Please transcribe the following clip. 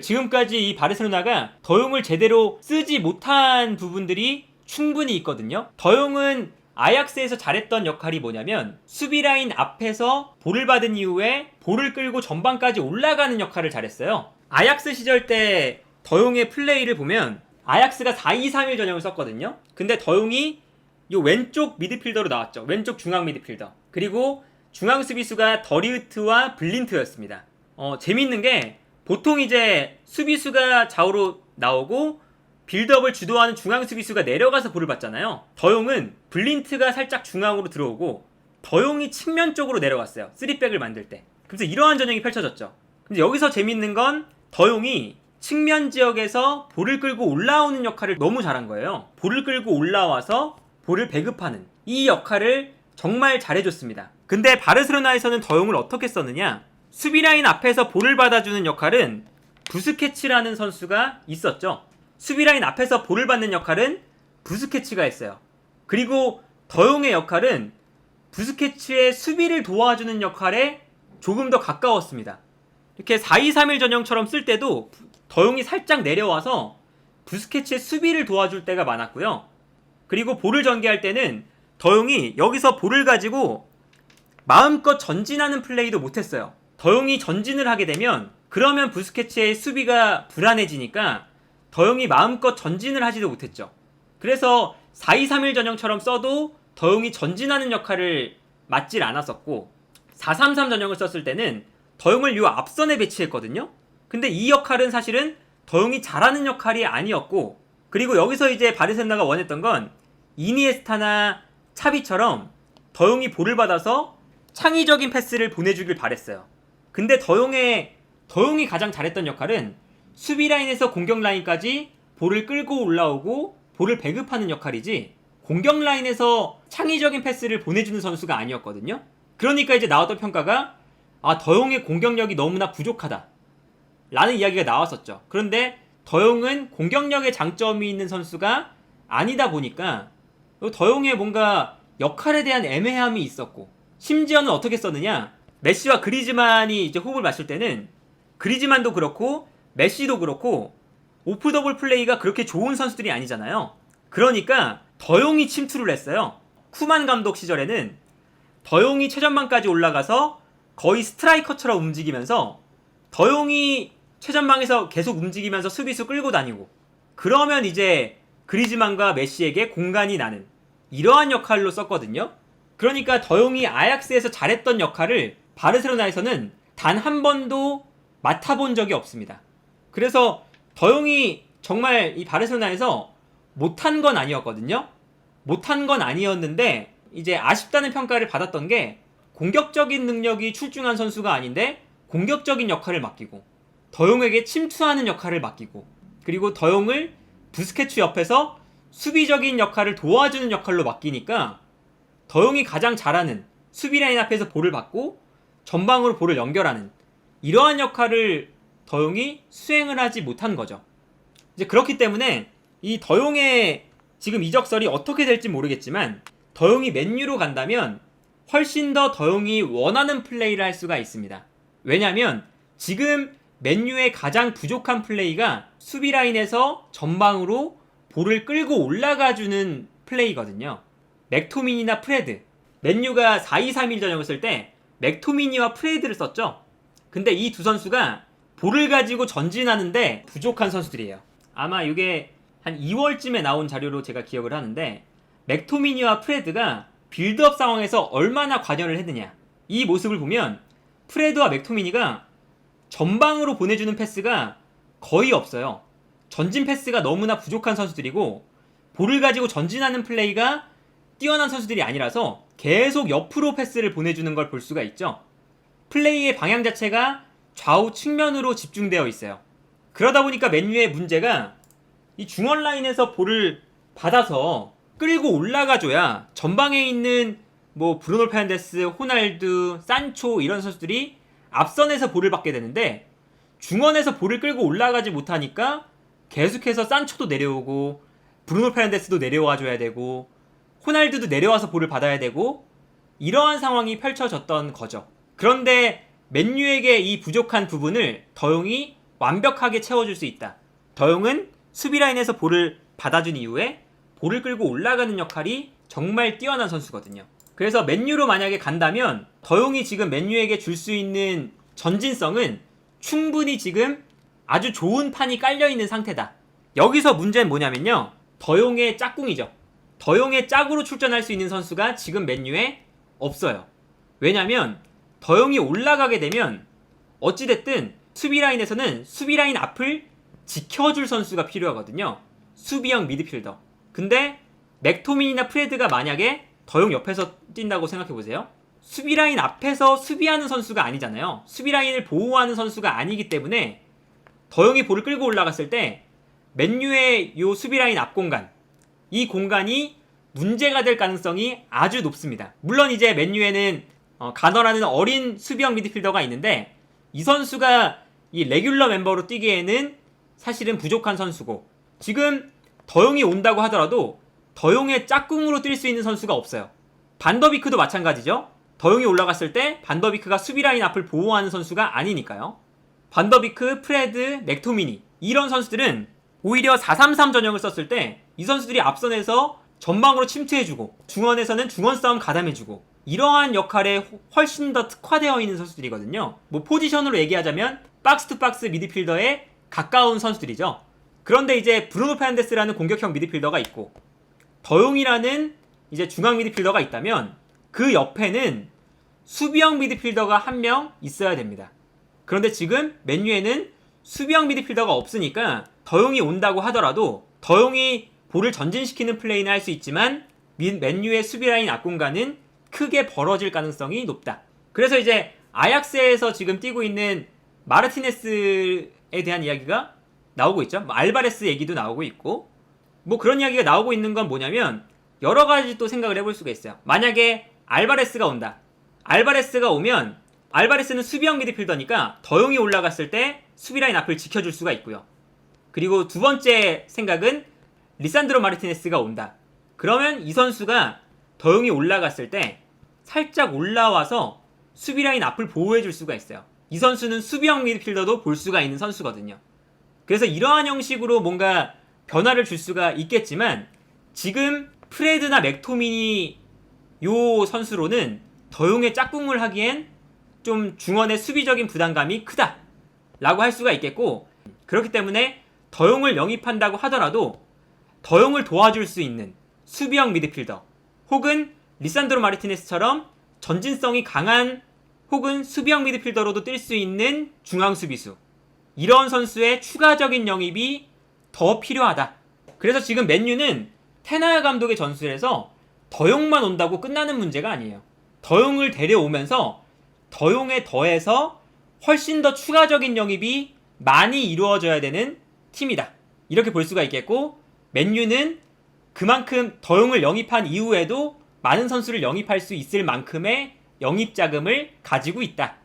지금까지 이 바르셀로나가 더용을 제대로 쓰지 못한 부분들이 충분히 있거든요. 더용은 아약스에서 잘했던 역할이 뭐냐면 수비 라인 앞에서 볼을 받은 이후에 볼을 끌고 전방까지 올라가는 역할을 잘했어요. 아약스 시절 때 더용의 플레이를 보면 아약스가 4-2-3-1 전형을 썼거든요. 근데 더용이 이 왼쪽 미드필더로 나왔죠. 왼쪽 중앙 미드필더. 그리고 중앙 수비수가 더리우트와 블린트였습니다. 재밌는 게 보통 이제 수비수가 좌우로 나오고 빌드업을 주도하는 중앙 수비수가 내려가서 볼을 받잖아요. 더용은 블린트가 살짝 중앙으로 들어오고 더용이 측면 쪽으로 내려갔어요. 3백을 만들 때. 그래서 이러한 전형이 펼쳐졌죠. 근데 여기서 재밌는 건 더용이 측면 지역에서 볼을 끌고 올라오는 역할을 너무 잘한 거예요. 볼을 끌고 올라와서 볼을 배급하는 이 역할을 정말 잘해줬습니다. 근데 바르셀로나에서는 더용을 어떻게 썼느냐? 수비 라인 앞에서 볼을 받아주는 역할은 부스케츠라는 선수가 있었죠. 수비 라인 앞에서 볼을 받는 역할은 부스케츠가 했어요. 그리고 더용의 역할은 부스케츠의 수비를 도와주는 역할에 조금 더 가까웠습니다. 이렇게 4-2-3-1 전형처럼 쓸 때도 더용이 살짝 내려와서 부스케츠의 수비를 도와줄 때가 많았고요. 그리고 볼을 전개할 때는 더용이 여기서 볼을 가지고 마음껏 전진하는 플레이도 못했어요. 더용이 전진을 하게 되면 그러면 부스케츠의 수비가 불안해지니까 더용이 마음껏 전진을 하지도 못했죠. 그래서 4-2-3-1 전형처럼 써도 더용이 전진하는 역할을 맡질 않았었고 4-3-3 전형을 썼을 때는 더용을 요 앞선에 배치했거든요. 근데 이 역할은 사실은 더용이 잘하는 역할이 아니었고 그리고 여기서 이제 바르셀로나가 원했던 건 이니에스타나 차비처럼 더용이 볼을 받아서 창의적인 패스를 보내주길 바랬어요. 근데 더용이 가장 잘했던 역할은 수비 라인에서 공격 라인까지 볼을 끌고 올라오고 볼을 배급하는 역할이지 공격 라인에서 창의적인 패스를 보내주는 선수가 아니었거든요. 그러니까 이제 나왔던 평가가 더용의 공격력이 너무나 부족하다 라는 이야기가 나왔었죠. 그런데 더용은 공격력에 장점이 있는 선수가 아니다 보니까 더용의 뭔가 역할에 대한 애매함이 있었고 심지어는 어떻게 썼느냐? 메시와 그리즈만이 이제 호흡을 맞출 때는 그리즈만도 그렇고 메시도 그렇고 오프 더블 플레이가 그렇게 좋은 선수들이 아니잖아요. 그러니까 더용이 침투를 했어요. 쿠만 감독 시절에는 더용이 최전방까지 올라가서 거의 스트라이커처럼 움직이면서 더용이 최전방에서 계속 움직이면서 수비수 끌고 다니고 그러면 이제 그리즈만과 메시에게 공간이 나는 이러한 역할로 썼거든요. 그러니까 더용이 아약스에서 잘했던 역할을 바르셀로나에서는 단 한 번도 맡아본 적이 없습니다. 그래서 더용이 정말 이 바르셀로나에서 못한 건 아니었거든요. 못한 건 아니었는데 이제 아쉽다는 평가를 받았던 게 공격적인 능력이 출중한 선수가 아닌데 공격적인 역할을 맡기고 더용에게 침투하는 역할을 맡기고 그리고 더용을 부스케츠 옆에서 수비적인 역할을 도와주는 역할로 맡기니까 더용이 가장 잘하는 수비 라인 앞에서 볼을 받고 전방으로 볼을 연결하는 이러한 역할을 더용이 수행을 하지 못한 거죠. 이제 그렇기 때문에 이 더용의 지금 이적설이 어떻게 될지 모르겠지만 더용이 맨유로 간다면 훨씬 더 더용이 원하는 플레이를 할 수가 있습니다. 왜냐면 지금 맨유의 가장 부족한 플레이가 수비 라인에서 전방으로 볼을 끌고 올라가주는 플레이거든요. 맥토미니나 프레드. 맨유가 4-2-3-1 전형을 쓸 때 맥토미니와 프레드를 썼죠. 근데 이 두 선수가 볼을 가지고 전진하는데 부족한 선수들이에요. 아마 이게 한 2월쯤에 나온 자료로 제가 기억을 하는데 맥토미니와 프레드가 빌드업 상황에서 얼마나 관여를 했느냐 이 모습을 보면 프레드와 맥토미니가 전방으로 보내주는 패스가 거의 없어요. 전진 패스가 너무나 부족한 선수들이고 볼을 가지고 전진하는 플레이가 뛰어난 선수들이 아니라서 계속 옆으로 패스를 보내주는 걸 볼 수가 있죠. 플레이의 방향 자체가 좌우 측면으로 집중되어 있어요. 그러다 보니까 맨유의 문제가 이 중원 라인에서 볼을 받아서 끌고 올라가줘야 전방에 있는 뭐 브루노 페르난데스, 호날두, 산초 이런 선수들이 앞선에서 볼을 받게 되는데 중원에서 볼을 끌고 올라가지 못하니까 계속해서 산초도 내려오고 브루노 페르난데스도 내려와 줘야 되고 호날두도 내려와서 볼을 받아야 되고 이러한 상황이 펼쳐졌던 거죠. 그런데 맨유에게 이 부족한 부분을 더용이 완벽하게 채워줄 수 있다. 더용은 수비 라인에서 볼을 받아준 이후에 볼을 끌고 올라가는 역할이 정말 뛰어난 선수거든요. 그래서 맨유로 만약에 간다면 더용이 지금 맨유에게 줄 수 있는 전진성은 충분히 지금 아주 좋은 판이 깔려있는 상태다. 여기서 문제는 뭐냐면요, 더용의 짝꿍이죠. 더용의 짝으로 출전할 수 있는 선수가 지금 맨유에 없어요. 왜냐면 더용이 올라가게 되면 어찌됐든 수비라인에서는 수비라인 앞을 지켜줄 선수가 필요하거든요. 수비형 미드필더. 근데 맥토민이나 프레드가 만약에 더용 옆에서 뛴다고 생각해보세요. 수비라인 앞에서 수비하는 선수가 아니잖아요. 수비라인을 보호하는 선수가 아니기 때문에 더용이 볼을 끌고 올라갔을 때 맨유의 요 수비라인 앞 공간, 이 공간이 문제가 될 가능성이 아주 높습니다. 물론 이제 맨유에는 가너라는 어린 수비형 미드필더가 있는데 이 선수가 이 레귤러 멤버로 뛰기에는 사실은 부족한 선수고, 지금 더용이 온다고 하더라도 더용의 짝꿍으로 뛸 수 있는 선수가 없어요. 반더비크도 마찬가지죠. 더용이 올라갔을 때 반더비크가 수비라인 앞을 보호하는 선수가 아니니까요. 반더비크, 프레드, 맥토미니 이런 선수들은 오히려 4-3-3 전형을 썼을 때 이 선수들이 앞선에서 전방으로 침투해주고 중원에서는 중원 싸움 가담해주고 이러한 역할에 훨씬 더 특화되어 있는 선수들이거든요. 뭐 포지션으로 얘기하자면 박스 투 박스 미드필더에 가까운 선수들이죠. 그런데 이제 브루노 페르난데스라는 공격형 미드필더가 있고 더용이라는 이제 중앙 미드필더가 있다면 그 옆에는 수비형 미드필더가 한 명 있어야 됩니다. 그런데 지금 맨유에는 수비형 미드필더가 없으니까 더용이 온다고 하더라도 더용이 볼을 전진시키는 플레이는 할 수 있지만 맨유의 수비라인 앞공간은 크게 벌어질 가능성이 높다. 그래서 이제 아약스에서 지금 뛰고 있는 마르티네스에 대한 이야기가 나오고 있죠. 알바레스 얘기도 나오고 있고, 뭐 그런 이야기가 나오고 있는 건 뭐냐면 여러 가지 또 생각을 해볼 수가 있어요. 만약에 알바레스가 온다. 알바레스가 오면 알바레스는 수비형 미드필더니까 더용이 올라갔을 때 수비라인 앞을 지켜줄 수가 있고요. 그리고 두 번째 생각은 리산드로 마르티네스가 온다. 그러면 이 선수가 더용이 올라갔을 때 살짝 올라와서 수비라인 앞을 보호해줄 수가 있어요. 이 선수는 수비형 미드필더도 볼 수가 있는 선수거든요. 그래서 이러한 형식으로 뭔가 변화를 줄 수가 있겠지만 지금 프레드나 맥토미니 요 선수로는 더용의 짝꿍을 하기엔 좀 중원의 수비적인 부담감이 크다 라고 할 수가 있겠고, 그렇기 때문에 더용을 영입한다고 하더라도 더용을 도와줄 수 있는 수비형 미드필더 혹은 리산드로 마르티네스처럼 전진성이 강한 혹은 수비형 미드필더로도 뛸 수 있는 중앙 수비수, 이런 선수의 추가적인 영입이 더 필요하다. 그래서 지금 맨유는 테나야 감독의 전술에서 더용만 온다고 끝나는 문제가 아니에요. 더용을 데려오면서 더용에 더해서 훨씬 더 추가적인 영입이 많이 이루어져야 되는 팀이다. 이렇게 볼 수가 있겠고, 맨유는 그만큼 더용을 영입한 이후에도 많은 선수를 영입할 수 있을 만큼의 영입 자금을 가지고 있다.